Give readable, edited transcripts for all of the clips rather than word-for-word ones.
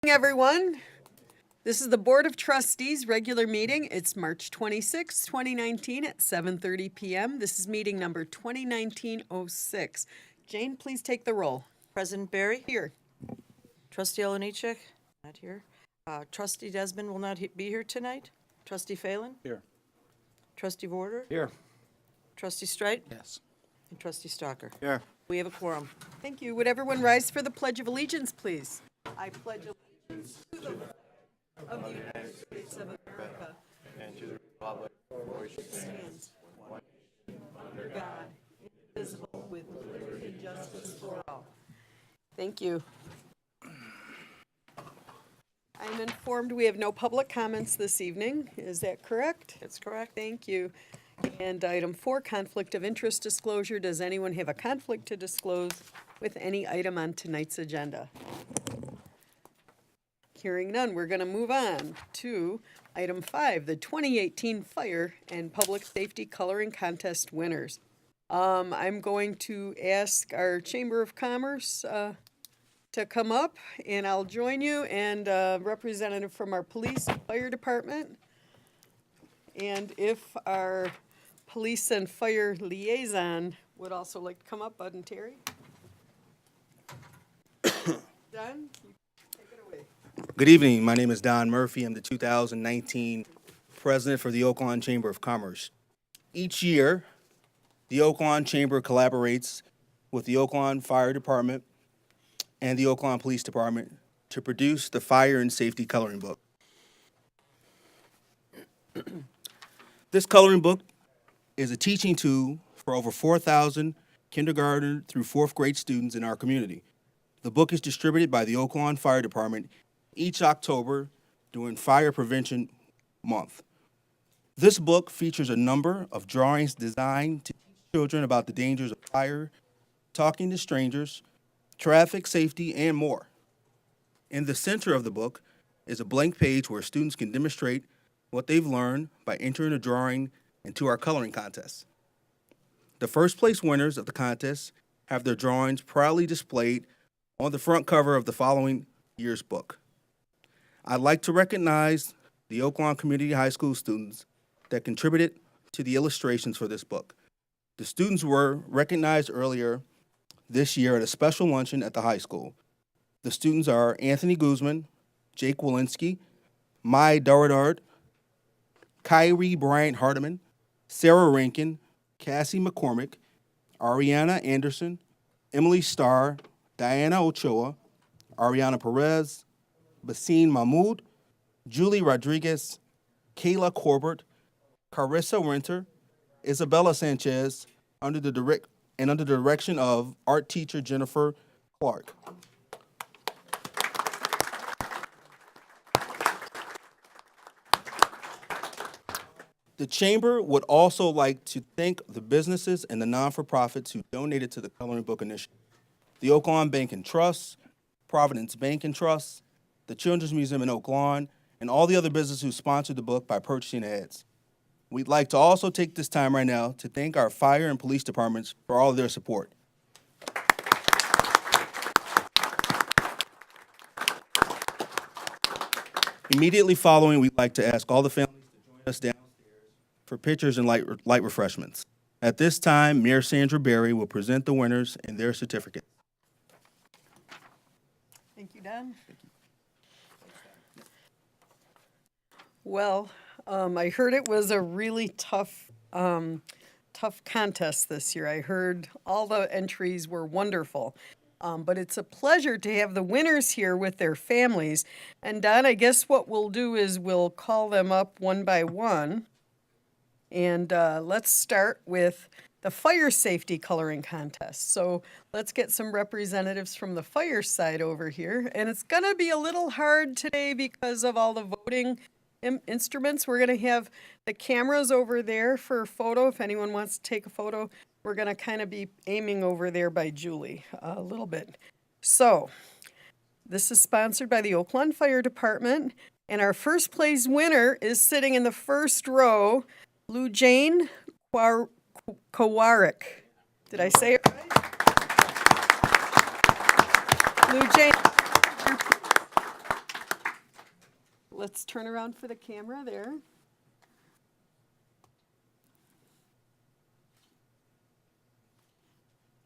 Everyone. This is the Board of Trustees regular meeting. It's March 26, 2019 at 7:30 p.m. This is meeting number 2019-06. Jane, please take the roll. President Barry? Here. Trustee Olenichek? Not here. Trustee Desmond will not be here tonight. Trustee Phelan? Here. Trustee Vorder? Here. Trustee Streit? Yes. And Trustee Stalker? Here. We have a quorum. Thank you. Would everyone rise for the Pledge of Allegiance, please? I pledge allegiance to the flag of the United States of America and to the republic for which it stands, one nation, under God, indivisible, with liberty and justice for all. Thank you. I'm informed we have no public comments this evening. Is that correct? That's correct. Thank you. And item 4, conflict of interest disclosure. Does anyone have a conflict to disclose with any item on tonight's agenda? Hearing none, we're going to move on to item 5, the 2018 Fire and Public Safety Coloring Contest winners. I'm going to ask our Chamber of Commerce to come up, and I'll join you, and a representative from our police and fire department. And if our police and fire liaison would also like to come up, Bud and Terry. Don, you take it away. Good evening. My name is Don Murphy. I'm the 2019 president for the Oaklawn Chamber of Commerce. Each year, the Oaklawn Chamber collaborates with the Oaklawn Fire Department and the Oaklawn Police Department to produce the Fire and Safety Coloring Book. This coloring book is a teaching tool for over 4,000 kindergarten through 4th grade students in our community. The book is distributed by the Oaklawn Fire Department each October during Fire Prevention Month. This book features a number of drawings designed to teach children about the dangers of fire, talking to strangers, traffic safety, and more. In the center of the book is a blank page where students can demonstrate what they've learned by entering a drawing into our coloring contest. The first place winners of the contest have their drawings proudly displayed on the front cover of the following year's book. I'd like to recognize the Oaklawn Community High School students that contributed to the illustrations for this book. The students were recognized earlier this year at a special luncheon at the high school. The students are Anthony Guzman, Jake Walensky, Mai Dauradard, Kyrie Bryant Hardiman, Sarah Rankin, Cassie McCormick, Ariana Anderson, Emily Starr, Diana Ochoa, Ariana Perez, Basine Mahmoud, Julie Rodriguez, Kayla Corbett, Carissa Winter, Isabella Sanchez, under the direction of art teacher Jennifer Clark. The Chamber would also like to thank the businesses and the non-for-profits who donated to the Coloring Book Initiative. The Oaklawn Bank and Trust, Providence Bank and Trust, the Children's Museum in Oaklawn, and all the other businesses who sponsored the book by purchasing ads. We'd like to also take this time right now to thank our fire and police departments for all of their support. Immediately following, we'd like to ask all the families to join us downstairs for pictures and light refreshments. At this time, Mayor Sandra Berry will present the winners and their certificate. Thank you, Don. Well, I heard it was a really tough contest this year. I heard all the entries were wonderful. But it's a pleasure to have the winners here with their families. And Don, I guess what we'll do is we'll call them up one by one. And let's start with the fire safety coloring contest. So let's get some representatives from the fire side over here. And it's going to be a little hard today because of all the voting instruments. We're going to have the cameras over there for a photo. If anyone wants to take a photo, we're going to kind of be aiming over there by Julie a little bit. So this is sponsored by the Oaklawn Fire Department. And our first place winner is sitting in the first row, Lou Jane Kowarek. Did I say it right? Lou Jane. let's turn around for the camera there.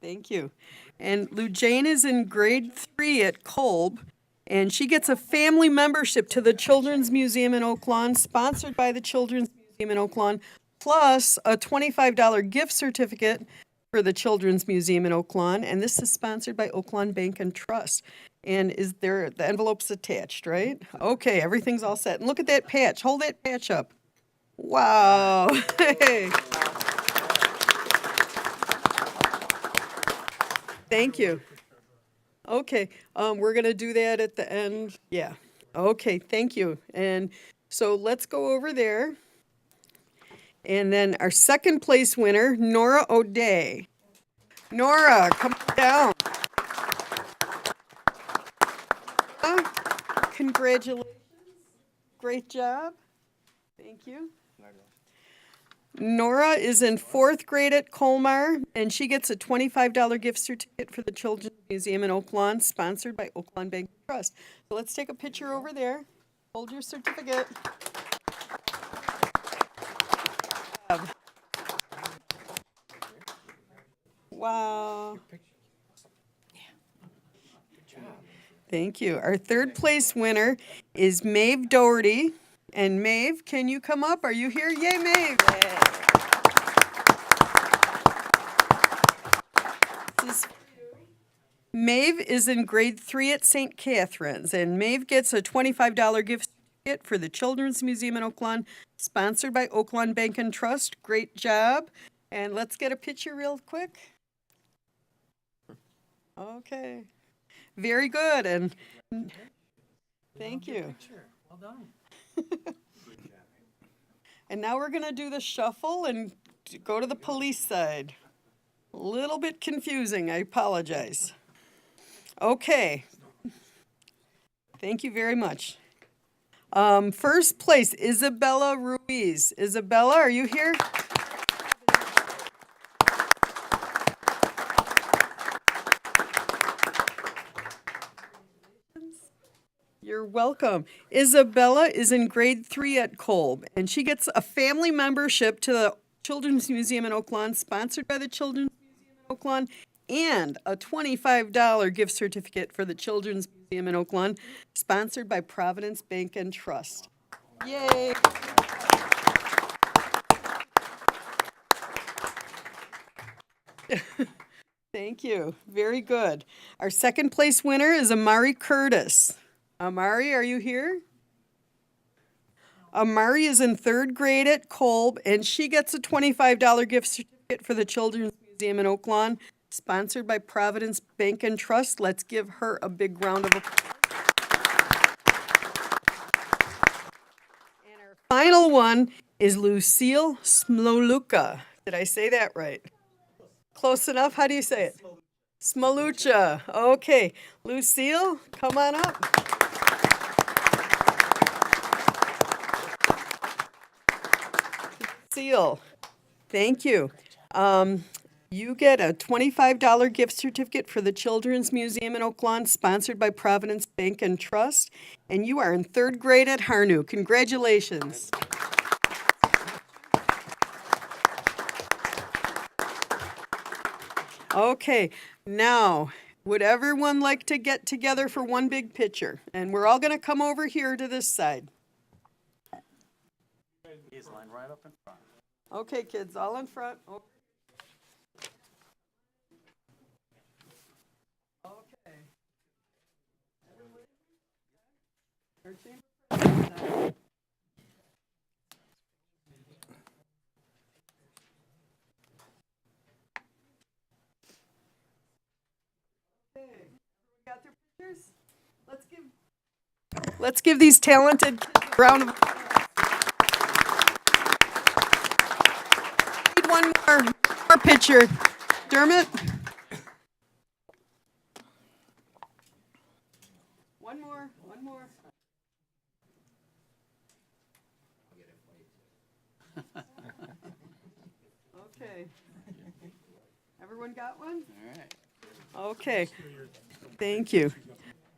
Thank you. And Lou Jane is in grade 3 at Kolb, and she gets a family membership to the Children's Museum in Oak Lawn, sponsored by the Children's Museum in Oak Lawn, plus a $25 gift certificate for the Children's Museum in Oak Lawn, and this is sponsored by Oak Lawn Bank and Trust. And is there, the envelope's attached, right? Okay, everything's all set. And look at that patch. Hold that patch up. Wow. Hey. Thank you. Okay, we're gonna do that at the end. Yeah. Okay, thank you. And so let's go over there. And then our second place winner, Nora O'Day. Nora, come down. Congratulations. Great job. Thank you. Nora is in 4th grade at Colmar, and she gets a $25 gift certificate for the Children's Museum in Oak Lawn, sponsored by Oak Lawn Bank and Trust. So let's take a picture over there. Hold your certificate. Wow. Thank you. Our third place winner is Maeve Doherty. And Maeve, can you come up? Are you here? Yay, Maeve. Maeve is in grade 3 at St. Catherine's, and Maeve gets a $25 gift certificate for the Children's Museum in Oak Lawn, sponsored by Oak Lawn Bank and Trust. Great job. And let's get a picture real quick. Okay. Very good, and thank you. Well done. And now we're gonna do the shuffle and go to the police side. A little bit confusing, I apologize. Okay. Thank you very much. First place, Isabella Ruiz. Isabella, are you here? You're welcome. Isabella is in grade 3 at Kolb, and she gets a family membership to the Children's Museum in Oak Lawn, sponsored by the Children's Museum in Oak Lawn, and a $25 gift certificate for the Children's Museum in Oak Lawn, sponsored by Providence Bank and Trust. Yay! Thank you. Very good. Our second place winner is Amari Curtis. Amari, are you here? Amari is in 3rd grade at Kolb, and she gets a $25 gift certificate for the Children's Museum in Oak Lawn, sponsored by Providence Bank and Trust. Let's give her a big round of applause. And our final one is Lucille Smoluka. Did I say that right? Close enough? How do you say it? Smolucha. Okay. Lucille, come on up. Lucille, thank you. You get a $25 gift certificate for the Children's Museum in Oak Lawn, sponsored by Providence Bank and Trust, and you are in 3rd grade at Harnu. Congratulations. Okay, now, would everyone like to get together for one big picture? And we're all going to come over here to this side. He's lined right up in front. Okay, kids, all in front. Oh. Okay. Our chamber president. Okay, everyone got their pictures? Let's give these talented kids a round of applause. Need one more picture. Dermot? One more. Okay. Everyone got one? All right. Okay. Thank you.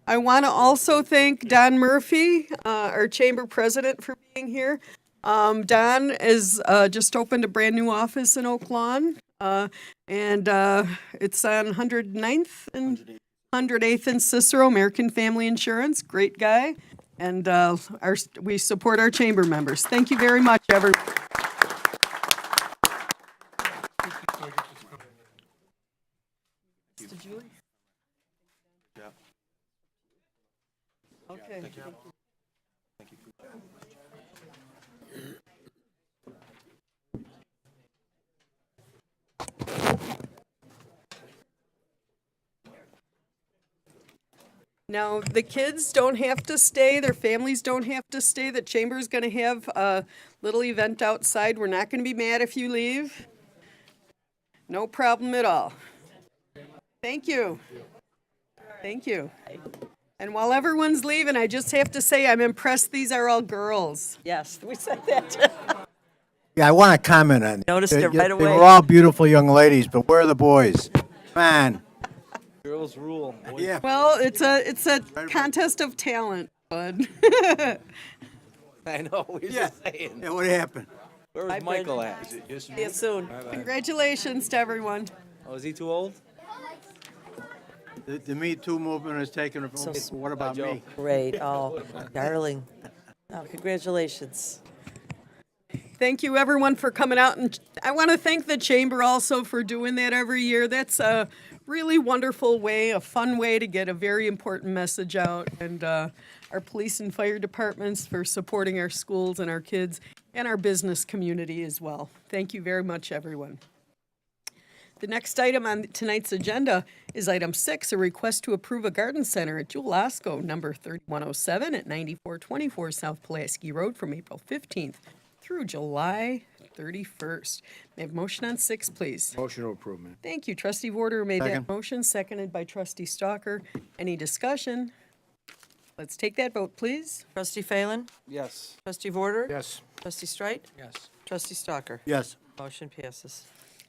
I want to also thank Don Murphy, our chamber president, for being here. Don is just opened a brand new office in Oak Lawn, and it's on 109th and 108th and Cicero, American Family Insurance. Great guy, and we support our chamber members. Thank you very much, everyone. To Julie? Okay. Now, the kids don't have to stay, their families don't have to stay. The chamber's gonna have a little event outside. We're not gonna be mad if you leave. No problem at all. Thank you. Thank you. And while everyone's leaving, I just have to say, I'm impressed these are all girls. Yes, we said that. Yeah, I want to comment on. Noticed it They- right They away. were all beautiful young ladies, but where are the boys? Man. Girls rule. Yeah. Well, it's a contest of talent, bud. I know, we're just saying. Yeah, what happened? Where Bye, was Michael Brendan. at? See you soon. Congratulations to everyone. Oh, is he too old? The Me Too movement has taken over. So- What about Joe. me? Great, oh, darling. Oh, congratulations. Thank you, everyone, for coming out. And I want to thank the chamber also for doing that every year. That's a really wonderful way, a fun way to get a very important message out. And our police and fire departments for supporting our schools and our kids and our business community as well. Thank you very much, everyone. The next item on tonight's agenda is item 6, a request to approve a garden center at Jewel Osco, number 3107 at 9424 South Pulaski Road from April 15th through July 31st. May I have a motion on 6, please? Motion to approve, man. Thank you. Trustee Warder made that Second. motion, seconded by Trustee Stalker. Any discussion? Let's take that vote, please. Trustee Phelan? Yes. Trustee Vorder? Yes. Trustee Streit? Yes. Trustee Stalker? Yes. Motion passes.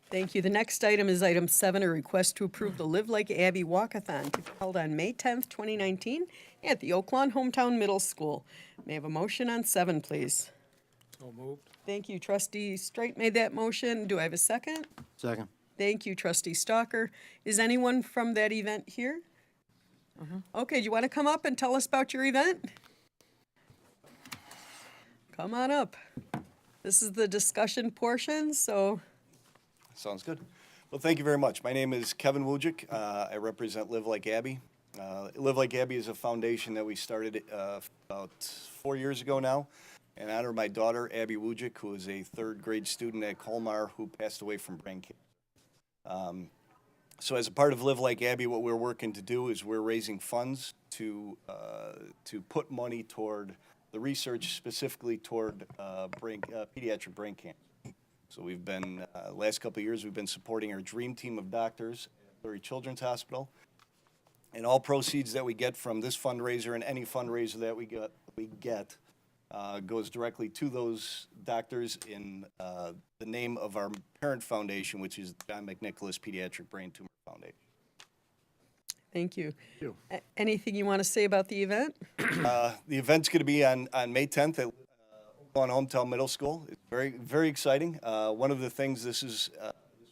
Thank you. The next item is item 7, a request to approve the Live Like Abby Walkathon to be held on May 10th, 2019 at the Oak Lawn Hometown Middle School. May I have a motion on 7, please? So moved. Thank you. Trustee Streit made that motion. Do I have a second? Second. Thank you, Trustee Stalker. Is anyone from that event here? Okay, do you want to come up and tell us about your event? Come on up. This is the discussion portion, so Sounds good. Well, thank you very much. My name is Kevin Wujek. I represent Live Like Abby. Live Like Abby is a foundation that we started about 4 years ago now in honor of my daughter, Abby Wujek, who is a third grade student at Colmar who passed away from brain cancer. So as a part of Live Like Abby, what we're working to do is we're raising funds to put money toward the research specifically toward pediatric brain cancer. So we've been, last couple of years, we've been supporting our dream team of doctors at Lurie Children's Hospital. And all proceeds that we get from this fundraiser and any fundraiser that we get goes directly to those doctors in the name of our parent foundation, which is John McNicholas Pediatric Brain Tumor Foundation. thank you. Anything you want to say about the event? The event's going to be on May 10th at on Hometown Middle School. It's very, very exciting. One of the things, this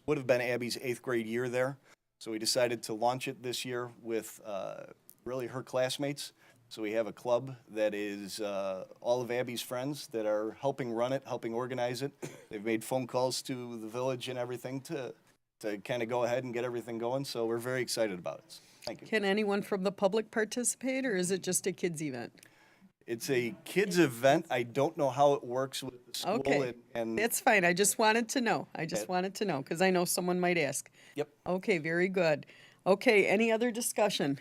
would have been Abby's 8th grade year there. So we decided to launch it this year with really her classmates. So we have a club that is all of Abby's friends that are helping run it, helping organize it. They've made phone calls to the village and everything to kind of go ahead and get everything going. So we're very excited about it. Thank you. Can anyone from the public participate, or is it just a kids' event? It's a kids event. I don't know how it works with the school Okay, and that's fine. I just wanted to know. Because I know someone might ask. Yep. Okay, very good. Okay, any other discussion?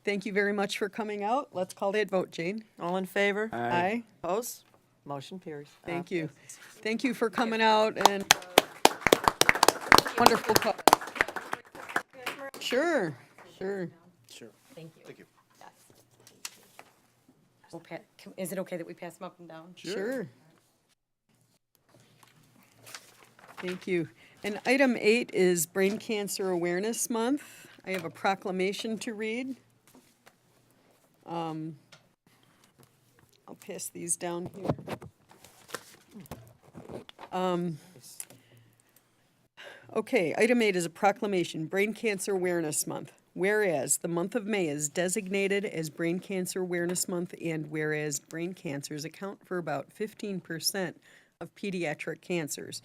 Thank you very much for coming out. Let's call that vote, Jane. All in favor? Aye. Opposed? Motion carries. Thank you. Thank you for coming out and wonderful cause. Sure, sure. Thank you. Thank you. Is it okay that we pass them up and down? Sure. Thank you. And item 8 is Brain Cancer Awareness Month. I have a proclamation to read. I'll pass these down here. Okay, item 8 is a proclamation, Brain Cancer Awareness Month. Whereas the month of May is designated as Brain Cancer Awareness Month, and whereas brain cancers account for about 15% of pediatric cancers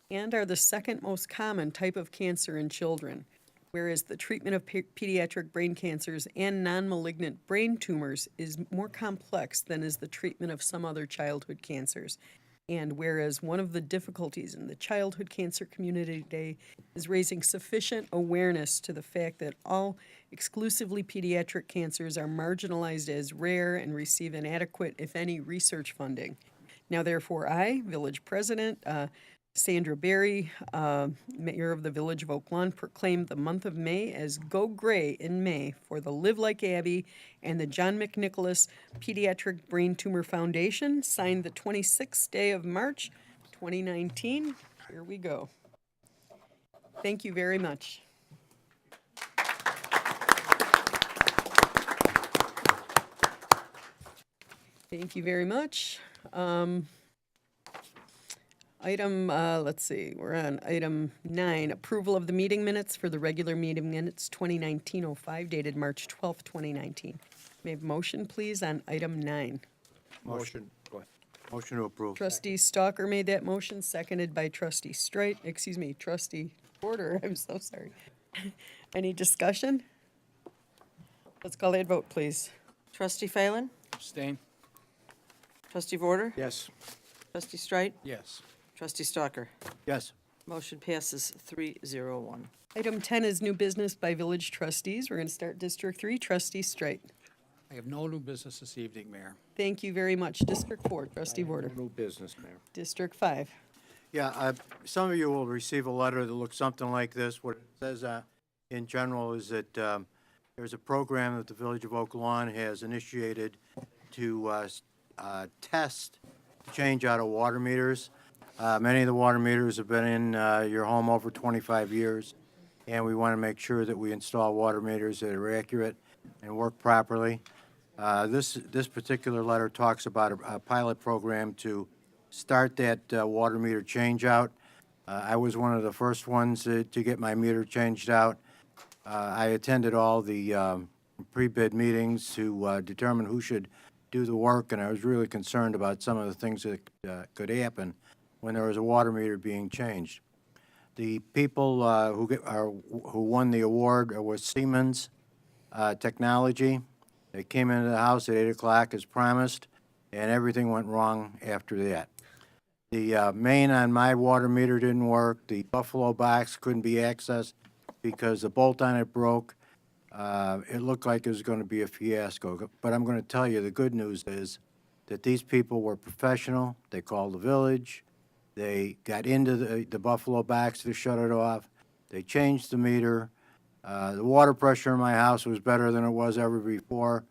and are the second most common type of cancer in children. Whereas the treatment of pediatric brain cancers and non-malignant brain tumors is more complex than is the treatment of some other childhood cancers. And whereas one of the difficulties in the childhood cancer community today is raising sufficient awareness to the fact that all exclusively pediatric cancers are marginalized as rare and receive inadequate, if any, research funding. Now therefore I, Village President, Sandra Berry, Mayor of the Village of Oak Lawn, proclaimed the month of May as Go Gray in May for the Live Like Abby and the John McNicholas Pediatric Brain Tumor Foundation, signed the 26th day of March, 2019. Here we go. Thank you very much. Thank you very much. Let's see, we're on item 9, approval of the meeting minutes for the regular meeting minutes 2019-05 dated March 12th, 2019. May I have a motion, please, on item 9? Motion. Motion to approve. Trustee Stalker made that motion, seconded by Trustee Trustee Porter, I'm so sorry. Any discussion? Let's call that vote, please. Trustee Phelan? Abstain? Trustee Vorder? Yes. Trustee Streit? Yes. Trustee Stalker? Yes. Motion passes 3-0-1. Item 10 is new business by village trustees. We're going to start District 3, Trustee Streit. I have no new business this evening, Mayor. Thank you very much. District 4, Trustee Vorder. No business, Mayor. District 5. Yeah, some of you will receive a letter that looks something like this. What it says in general is that there's a program that the Village of Oak Lawn has initiated to test the change out of water meters. Many of the water meters have been in your home over 25 years, and we want to make sure that we install water meters that are accurate and work properly. This particular letter talks about a pilot program to start that water meter change out. I was one of the first ones to get my meter changed out. I attended all the pre-bid meetings to determine who should do the work, and I was really concerned about some of the things that could happen when there was a water meter being changed. The people who won the award was Siemens Technology. They came into the house at 8 o'clock as promised, and everything went wrong after that. The main on my water meter didn't work. The Buffalo box couldn't be accessed because the bolt on it broke. It looked like it was going to be a fiasco. But I'm going to tell you, the good news is that these people were professional. They called the village. They got into the Buffalo box to shut it off. They changed the meter. The water pressure in my house was better than it was ever before.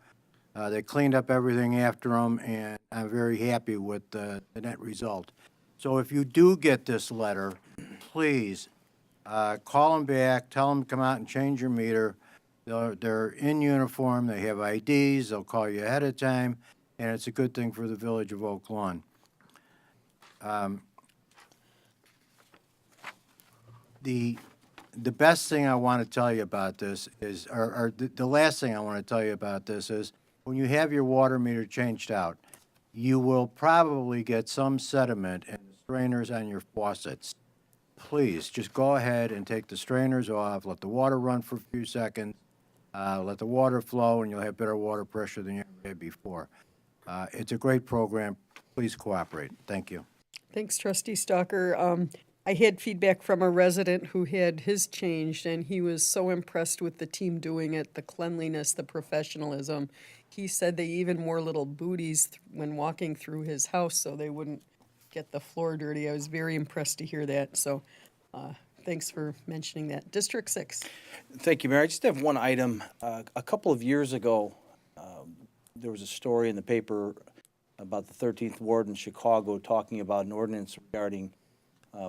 They cleaned up everything after them, and I'm very happy with the net result. So if you do get this letter, please call them back, tell them to come out and change your meter. They're in uniform, they have IDs, they'll call you ahead of time, and it's a good thing for the Village of Oak Lawn. The best thing I want to tell you about this is, or the last thing I want to tell you about this is, when you have your water meter changed out, you will probably get some sediment in the strainers on your faucets. Please, just go ahead and take the strainers off, let the water run for a few seconds, let the water flow, and you'll have better water pressure than you ever had before. It's a great program. Please cooperate. Thank you. Thanks, Trustee Stalker. I had feedback from a resident who had his changed, and he was so impressed with the team doing it, the cleanliness, the professionalism. He said they even wore little booties when walking through his house so they wouldn't get the floor dirty. I was very impressed to hear that, so thanks for mentioning that. District 6. Thank you, Mayor. I just have one item. A couple of years ago, there was a story in the paper about the 13th Ward in Chicago talking about an ordinance regarding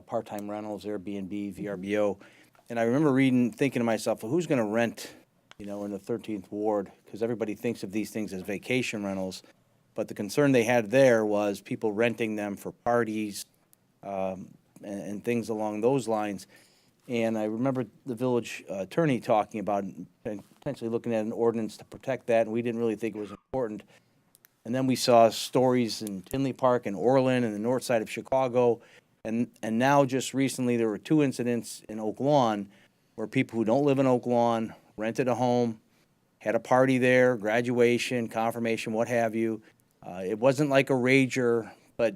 part-time rentals, Airbnb, VRBO. And I remember thinking to myself, well, who's going to rent in the 13th Ward, because everybody thinks of these things as vacation rentals. But the concern they had there was people renting them for parties, and things along those lines. And I remember the village attorney talking about potentially looking at an ordinance to protect that, and we didn't really think it was important. And then we saw stories in Tinley Park and Orland and the north side of Chicago. And now just recently, there were 2 incidents in Oak Lawn where people who don't live in Oak Lawn rented a home, had a party there, graduation, confirmation, what have you. It wasn't like a rager, but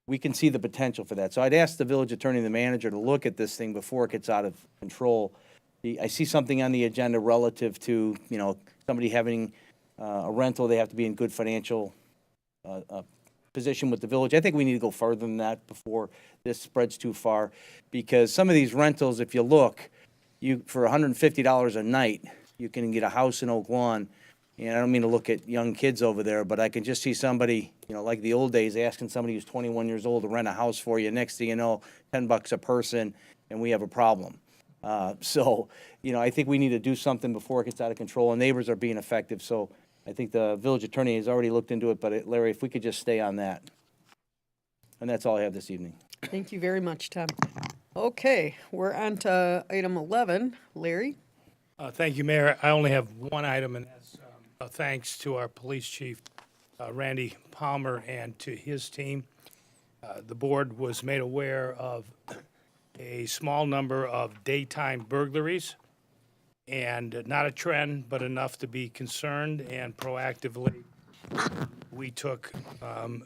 we can see the potential for that. So I'd ask the village attorney and the manager to look at this thing before it gets out of control. I see something on the agenda relative to, somebody having a rental, they have to be in good financial position with the village. I think we need to go further than that before this spreads too far, because some of these rentals, if you look, for $150 a night, you can get a house in Oak Lawn. And I don't mean to look at young kids over there, but I can just see somebody, like the old days, asking somebody who's 21 years old to rent a house for you. Next thing you know, $10 a person, and we have a problem. So, I think we need to do something before it gets out of control, and neighbors are being effective. So I think the village attorney has already looked into it, but Larry, if we could just stay on that. And that's all I have this evening. Thank you very much, Tom. Okay, we're on to item 11. Larry? Thank you, Mayor. I only have one item, and that's thanks to our police chief, Randy Palmer, and to his team. The board was made aware of a small number of daytime burglaries, and not a trend, but enough to be concerned, and proactively we took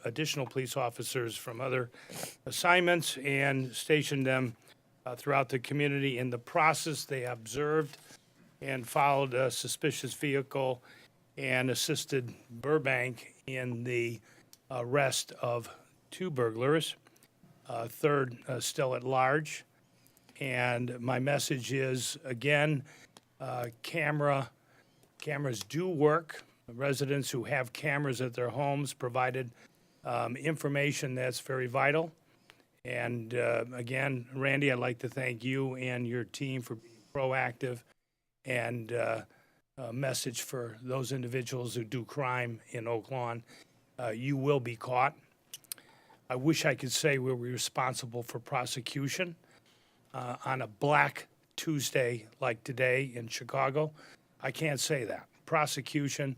additional police officers from other assignments and stationed them throughout the community. In the process, they observed and followed a suspicious vehicle and assisted Burbank in the arrest of 2 burglars, third still at large. And my message is, again, cameras do work. Residents who have cameras at their homes provided information that's very vital. And again, Randy, I'd like to thank you and your team for being proactive, and a message for those individuals who do crime in Oak Lawn. You will be caught. I wish I could say we're responsible for prosecution on a Black Tuesday like today in Chicago. I can't say that. Prosecution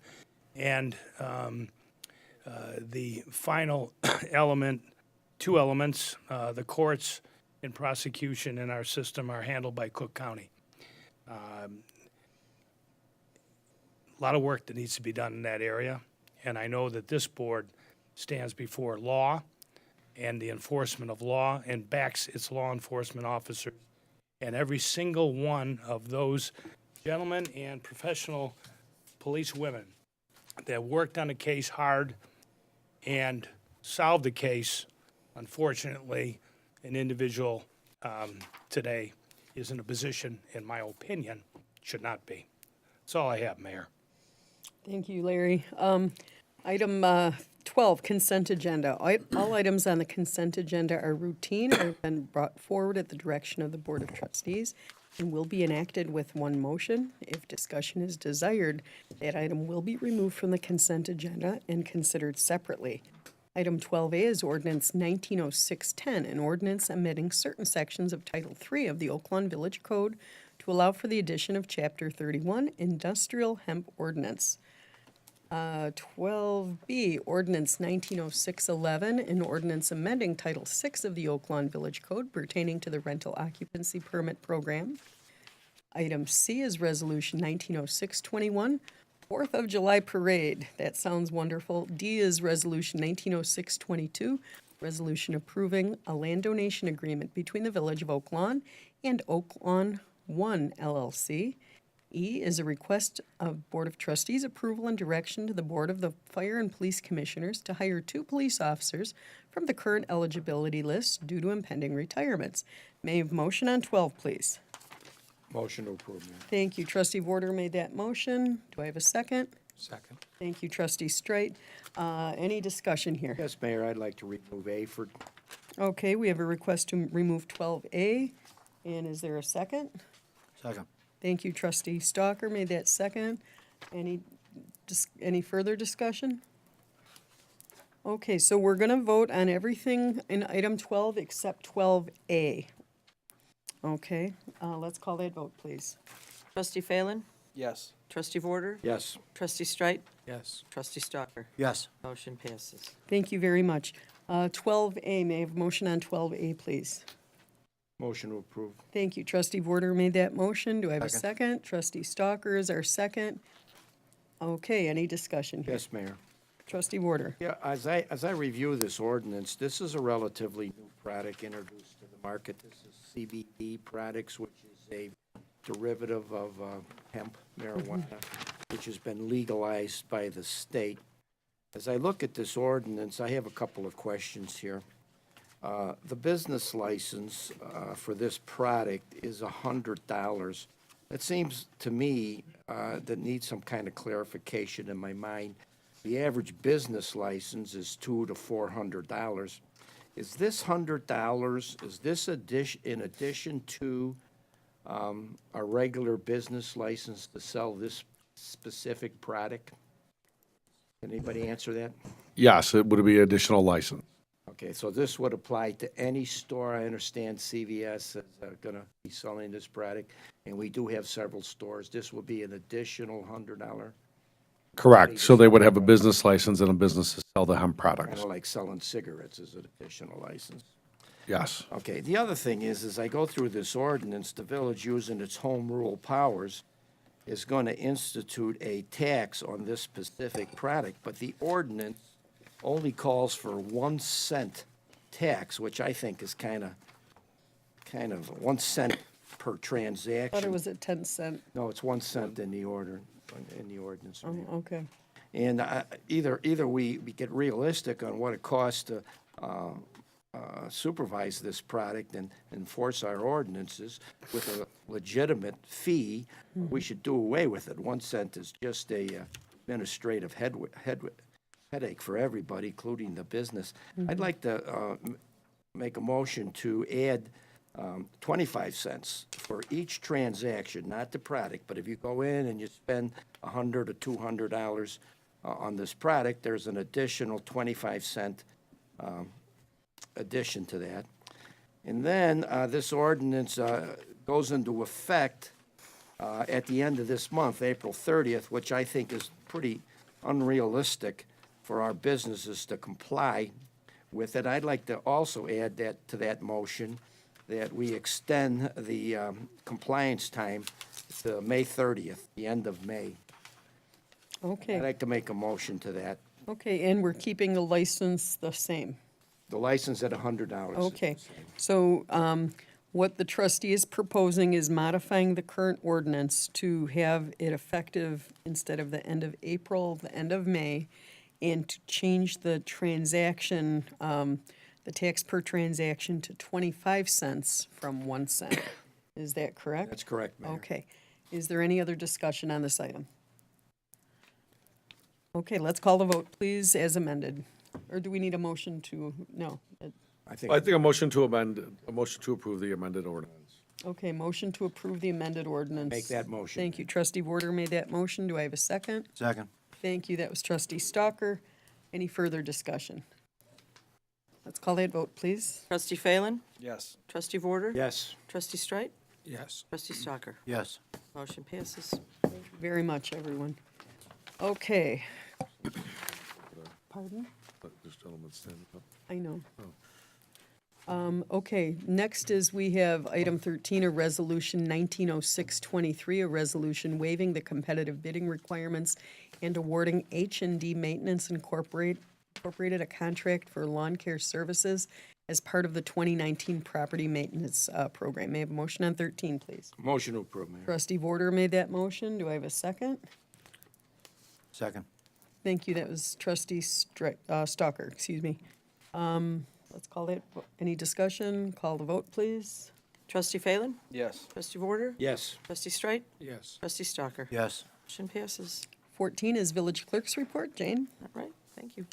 and the final element, 2 elements, the courts and prosecution in our system are handled by Cook County. A lot of work that needs to be done in that area, and I know that this board stands before law and the enforcement of law and backs its law enforcement officers. And every single one of those gentlemen and professional police women that worked on a case hard and solved the case, unfortunately, an individual today is in a position, in my opinion, should not be. That's all I have, Mayor. Thank you, Larry. Item 12, consent agenda. All items on the consent agenda are routine and have been brought forward at the direction of the Board of Trustees and will be enacted with one motion. If discussion is desired, that item will be removed from the consent agenda and considered separately. Item 12A is Ordinance 190610, an ordinance amending certain sections of Title III of the Oak Lawn Village Code to allow for the addition of Chapter 31, Industrial Hemp Ordinance. 12B, Ordinance 190611, an ordinance amending Title VI of the Oak Lawn Village Code pertaining to the rental occupancy permit program. Item C is Resolution 190621, 4th of July Parade. That sounds wonderful. D is Resolution 190622, resolution approving a land donation agreement between the Village of Oak Lawn and Oak Lawn 1 LLC. E is a request of Board of Trustees approval and direction to the Board of the Fire and Police Commissioners to hire 2 police officers from the current eligibility list due to impending retirements. May I have a motion on 12, please? Motion to approve, Mayor. Thank you. Trustee Warder made that motion. Do I have a second? Second. Thank you, Trustee Straight. Any discussion here? Yes, Mayor, I'd like to remove A for, Okay, we have a request to remove 12A. And is there a second? Second. Thank you, trustee Stalker made that second. Any further discussion? Okay, so we're gonna vote on everything in item 12 except 12A. Okay, let's call that vote, please. Trustee Phelan? Yes. Trustee Vorder? Yes. Trustee Streit? Yes. Trustee Stalker? Yes. Motion passes. Thank you very much. 12A, may I have a motion on 12A, please? Motion to approve. Thank you. Trustee Vorder made that motion. Do I have a second? Trustee Stalker is our second. Okay, any discussion here? Yes, Mayor. Trustee Vorder. Yeah, as I review this ordinance, this is a relatively new product introduced to the market. This is CBD products, which is a derivative of hemp marijuana, which has been legalized by the state. As I look at this ordinance, I have a couple of questions here. The business license for this product is $100. It seems to me that needs some kind of clarification in my mind. The average business license is $200 to $400. Is this $100? Is this in addition to a regular business license to sell this specific product? Can anybody answer that? Yes, it would be additional license. Okay, so this would apply to any store. I understand CVS is going to be selling this product, and we do have several stores. This would be an additional $100, Correct. So they would have a business license and a business to sell the hemp kind products. of like selling cigarettes as an additional license. Yes. Okay, the other thing is, as I go through this ordinance, the village, using its home rule powers, is going to institute a tax on this specific product, but the ordinance only calls for 1 cent tax, which I think is kind of 1 cent per transaction. Thought it was at 10 cent. No, it's 1 cent in the ordinance. Oh, okay. And either we get realistic on what it costs to supervise this product and enforce our ordinances with a legitimate fee, we should do away with it. 1 cent is just a administrative headache for everybody, including the business. I'd like to make a motion to add 25 cents for each transaction, not the product, but if you go in and you spend $100 or $200 on this product, there's an additional 25-cent addition to that. And then this ordinance goes into effect at the end of this month, April 30th, which I think is pretty unrealistic for our businesses to comply with it. I'd like to also add that to that motion, that we extend the compliance time to May 30th, the end of May. I'd Okay, like to make a motion to that. okay, and we're keeping the license the same. The license at $100. Okay, so what the trustee is proposing is modifying the current ordinance to have it effective instead of the end of April, the end of May, and to change the transaction, the tax per transaction to 25 cents from 1 cent. Is that correct? That's correct, Mayor. Okay. Is there any other discussion on this item? Okay, let's call the vote, please, as amended. Or do we need a motion to, no. I think I think a motion to approve the amended ordinance. Okay, motion to approve the amended ordinance. Make that motion. Thank you. Trustee Vorder made that motion. Do I have a second? Second. Thank you. That was trustee Stalker. Any further discussion? Let's call that vote, please. Trustee Phelan? Yes. Trustee Vorder? Yes. Trustee Streit? Yes. Trustee Stalker? Yes. Motion passes. Very much, everyone. Okay. Pardon? This gentleman standing up. I know. Okay, next is we have item 13, a resolution 190623, a resolution waiving the competitive bidding requirements and awarding H&D Maintenance Incorporated a contract for lawn care services as part of the 2019 property maintenance program. May I have a motion on 13, please? Motion to approve, Mayor. Trustee Vorder made that motion. Do I have a second? Second. Thank you. That was trustee Stalker, excuse me. Let's call it, any discussion? Call the vote, please. Trustee Phelan? Yes. Trustee Vorder? Yes. Trustee Streit? Yes. Trustee Stalker? Yes. Motion passes. 14 is village clerk's report. Jane? All right, thank you.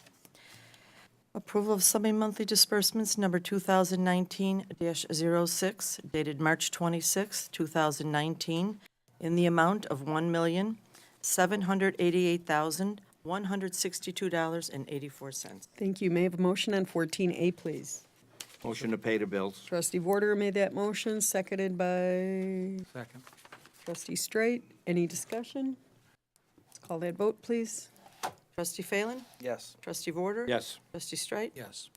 Approval of semi-monthly disbursements number 2019-06 dated March 26, 2019, in the amount of $1,788,162.84. Thank you. May I have a motion on 14A, please? Motion to pay the bills. Trustee Warder made that motion, seconded by Second. trustee Straight. Any discussion? Let's call that vote, please. Trustee Phelan? Yes. Trustee Vorder? Yes. Trustee Streit? Yes.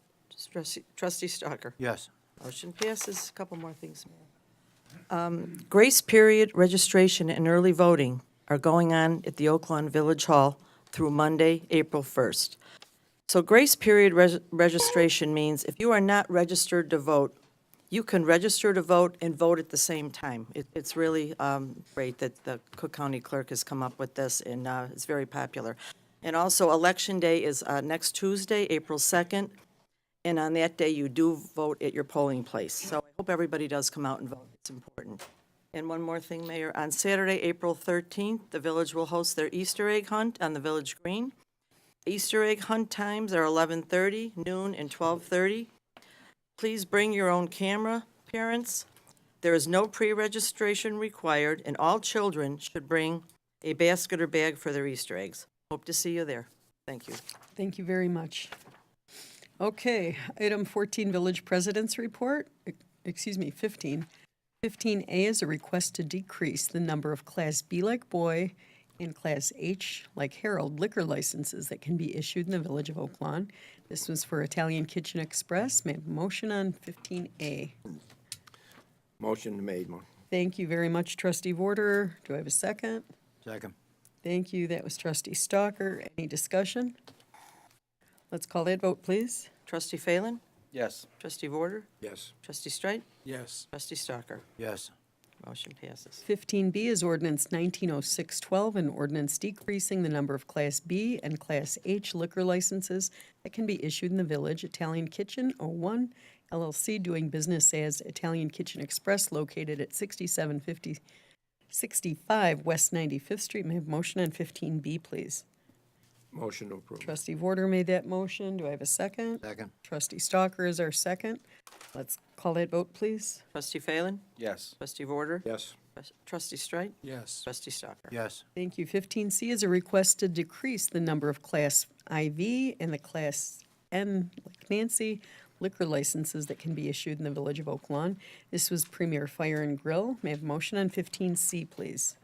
Trustee Stalker? Yes. Motion passes. A couple more things, Mayor. Grace period registration and early voting are going on at the Oak Lawn Village Hall through Monday, April 1st. So grace period registration means if you are not registered to vote, you can register to vote and vote at the same time. It's really great that the Cook County Clerk has come up with this, and it's very popular. And also, Election Day is next Tuesday, April 2nd, and on that day, you do vote at your polling place. So I hope everybody does come out and vote. It's important. And one more thing, Mayor. On Saturday, April 13th, the village will host their Easter egg hunt on the Village Green. Easter egg hunt times are 11:30, noon, and 12:30. Please bring your own camera, parents. There is no pre-registration required, and all children should bring a basket or bag for their Easter eggs. Hope to see you there. Thank you. Thank you very much. Okay, item 14, Village President's Report. Excuse me, 15. 15A is a request to decrease the number of Class B like boy and Class H like Harold liquor licenses that can be issued in the Village of Oak Lawn. This was for Italian Kitchen Express. May I have a motion on 15A? Motion made. Thank you very much, Trustee Vorder. Do I have a second? Second. Thank you. That was Trustee Stalker. Any discussion? Let's call that vote, please. Trustee Phelan? Yes. Trustee Vorder? Yes. Trustee Streit? Yes. Trustee Stalker? Yes. Motion passes. 15B is ordinance 190612, an ordinance decreasing the number of Class B and Class H liquor licenses that can be issued in the village. Italian Kitchen 01 LLC doing business as Italian Kitchen Express located at 6765 West 95th Street. May I have a motion on 15B, please? Motion to approve. Trustee Vorder made that motion. Do I have a second? Second. Trustee Stalker is our second. Let's call that vote, please. Trustee Phelan? Yes. Trustee Vorder? Yes. Trustee Streit? Yes. Trustee Stalker? Yes. Thank you. 15C is a request to decrease the number of Class IV and the Class N, like Nancy, liquor licenses that can be issued in the Village of Oak Lawn. This was Premier Fire and Grill. May I have a motion on 15C, please?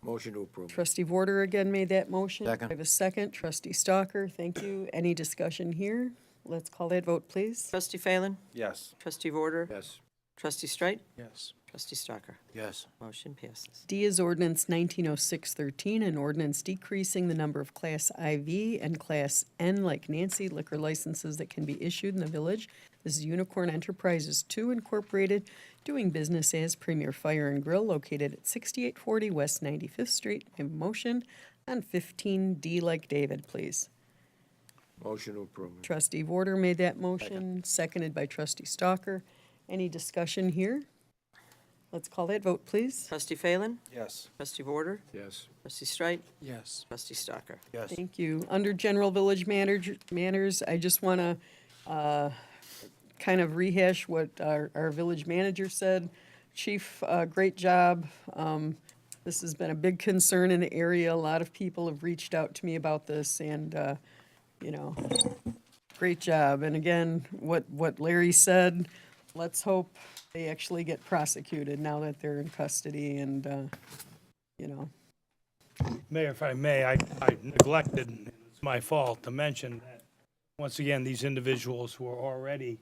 Motion to approve. Trustee Vorder again made that motion. Second. I have a second. Trustee Stalker, thank you. Any discussion here? Let's call that vote, please. Trustee Phelan? Yes. Trustee Vorder? Yes. Trustee Streit? Yes. Trustee Stalker? Yes. Motion passes. D is ordinance 190613, an ordinance decreasing the number of Class IV and Class N, like Nancy, liquor licenses that can be issued in the village. This is Unicorn Enterprises 2 Incorporated, doing business as Premier Fire and Grill, located at 6840 West 95th Street. May I have a motion on 15D, like David, please. Motion to approve. Trustee Vorder made that motion, seconded by Trustee Stalker. Any discussion here? Let's call that vote, please. Trustee Phelan? Yes. Trustee Vorder? Yes. Trustee Streit? Yes. Trustee Stalker? Yes. Thank you. Under General Village Manners, I just want to kind of rehash what our village manager said. Chief, great job. This has been a big concern in the area. A lot of people have reached out to me about this, and, you know, great job. And again, what Larry said, let's hope they actually get prosecuted now that they're in custody and, you know. Mayor, if I may, I neglected, and it's my fault, to mention that, once again, these individuals were already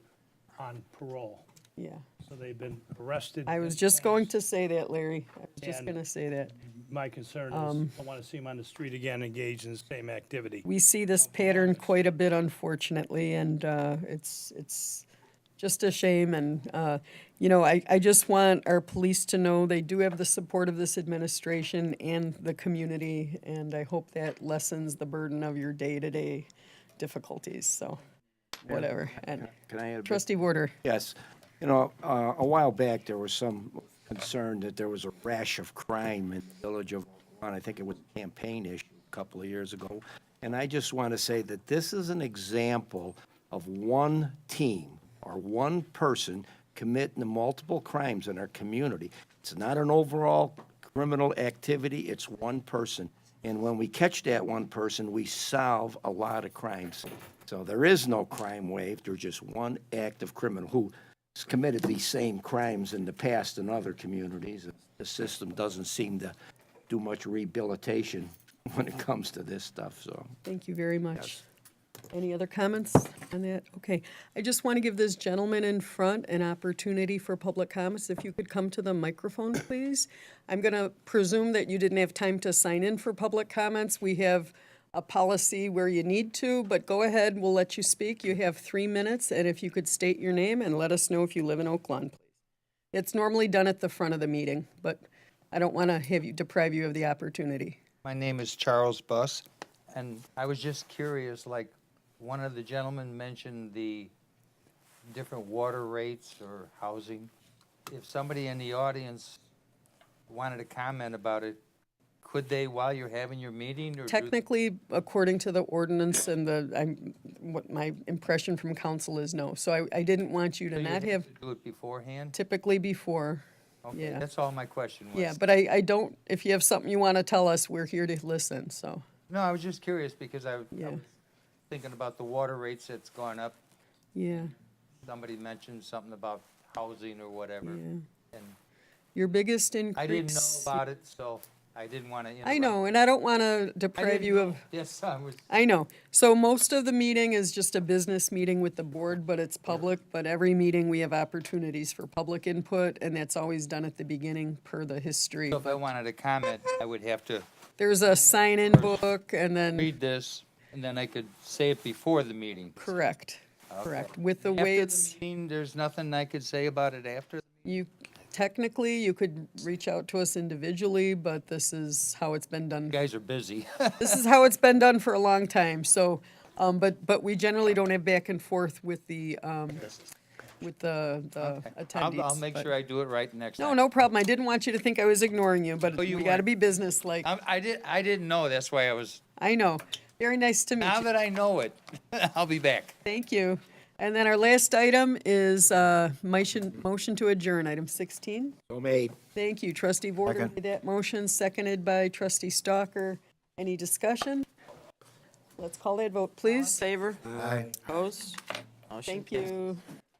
on parole. Yeah, So they've been arrested. I was just going to say that, Larry. I was just And- going to say that. My concern is, I want to see them on the street again, engaged in the same activity. We see this pattern quite a bit, unfortunately, and it's just a shame. And, you know, I just want our police to know they do have the support of this administration and the community, and I hope that lessens the burden of your day-to-day difficulties, so, whatever. And Can I add a bit? Trustee Warder. Yes. You know, a while back, there was some concern that there was a rash of crime in the village of Oak Lawn. I think it was a campaign issue a couple of years ago. And I just want to say that this is an example of one team or one person committing the multiple crimes in our community. It's not an overall criminal activity, it's one person. And when we catch that one person, we solve a lot of crimes. So there is no crime wave, there's just one active criminal who's committed these same crimes in the past in other communities. The system doesn't seem to do much rehabilitation when it comes to this stuff, so. Thank you very much. Any other comments on that? Okay. I just want to give this gentleman in front an opportunity for public comments. If you could come to the microphone, please. I'm going to presume that you didn't have time to sign in for public comments. We have a policy where you need to, but go ahead, we'll let you speak. You have 3 minutes, and if you could state your name and let us know if you live in Oak Lawn, please. It's normally done at the front of the meeting, but I don't want to deprive you of the opportunity. My name is Charles Buss, and I was just curious, like, one of the gentlemen mentioned the different water rates or housing. If somebody in the audience wanted to comment about it, could they while you're having your meeting? Or Technically, according to the ordinance and what my impression from council is, no. So I didn't want you to not have, do it beforehand? typically before. Okay, yeah. that's all my question was. Yeah, but I don't, if you have something you want to tell us, we're here to listen, so, No, I was just curious because I yeah, was thinking about the water rates that's gone up. yeah, Somebody mentioned something about housing or whatever. yeah. And Your biggest increase. I didn't know about it, so I didn't want to interrupt. I know, and I don't want to I deprive didn't you know. of, Yes, I was. I know. So most of the meeting is just a business meeting with the board, but it's public. But every meeting, we have opportunities for public input, and that's always done at the beginning per the history. So if I wanted to comment, I would have to There's a sign-in book, and then, read this, and then I could say it before the meeting. correct, correct. With the After way the it's, meeting, there's nothing I could say about it after? technically, you could reach out to us individually, but this is how it's been done. You guys are busy. This is how it's been done for a long time, so, but we generally don't have back and forth with the attendees. I'll make but- sure I do it right next time. No, no problem. I didn't want you to think I was ignoring you, but Oh, you we gotta weren't. be businesslike. I didn't know, that's why I was, I know. Very nice to meet now you. that I know it, I'll be back. Thank you. And then our last item is motion to adjourn, item 16. So made. Thank you. Trustee Vorder made that motion, seconded by trustee Stalker. Any discussion? Let's call that vote, please. Favor? Aye. Opposed? Motion Thank carries. you.